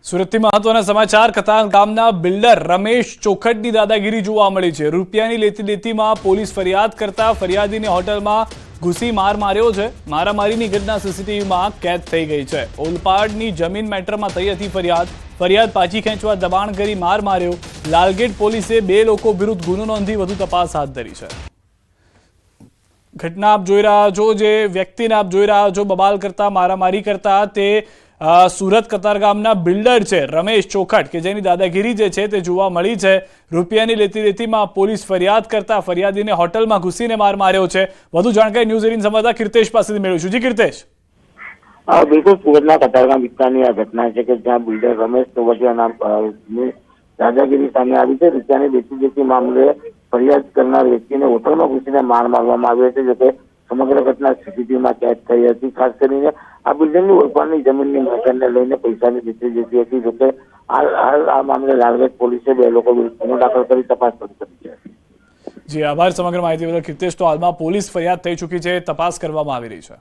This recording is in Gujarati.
સુરતથી મહત્વના સમાચાર કતાર ગામના બિલ્ડર રમેશ ચોખટની દાદાગીરી જોવા મળી છે। રૂપિયાની લેતી દેતીમાં પોલીસ ફરિયાદ કરતા ફરિયાદીને હોટલમાં ઘૂસી માર માર્યો છે। મારામારીની ઘટના સીસીટીવીમાં કેદ થઈ ગઈ છે। ઓલપાડની જમીન મેટરમાં થઈ હતી ફરિયાદ પાછી ખેંચવા દબાણ કરી માર માર્યો। લાલગેટ પોલીસે 2 લોકો વિરુદ્ધ ગુનો નોંધી વધુ તપાસ હાથ ધરી છે। ઘટના આપ જોઈ રહ્યા છો, જે વ્યક્તિને આપ જોઈ રહ્યા છો બબાલ કરતા મારામારી કરતા, તે સુરત કતારગામના બિલ્ડર છે રમેશ ચોખટ, કે જેની દાદાગીરી જે છે તે જોવા મળી છે। રૂપિયાની લેતી દેતીમાં પોલીસ ફરિયાદ કરતા ફરિયાદીને હોટલમાં ઘૂસીને માર માર્યો છે। વધુ જાણકારી ન્યૂઝ 18 સંવાદદાતા કીર્તેશ પાસેથી મેળવીશું। જી કીર્તેશ। બિલકુલ, સુરતના કતારગામ વિસ્તારની આ ઘટના છે કે જ્યાં બિલ્ડર રમેશ ચોખટિયા નામની દાદાગીરી સામે આવી છે। રૂપિયાની લેતી દેતી મામલે ફરિયાદ કરનાર વ્યક્તિને હોટલમાં ઘૂસીને માર મારવામાં આવ્યો છે, જોકે સમગ્ર ઘટના સીસીટીવીમાં કેદ થઈ હતી। ખાસ કરીને આ બિલ્ડરની ઓળપાણની જમીનની મેટરને લઈને પૈસાની લેતી દેતી હતી, જોકે હાલ આ મામલે લાલગેટ પોલીસે 2 લોકો વિરુદ્ધ ગુનો દાખલ કરી તપાસ શરૂ કરી છે। જી આભાર સમગ્ર માહિતી બદલ કીર્તેશ। તો હાલમાં પોલીસ ફરિયાદ થઈ ચૂકી છે, તપાસ કરવામાં આવી રહી છે।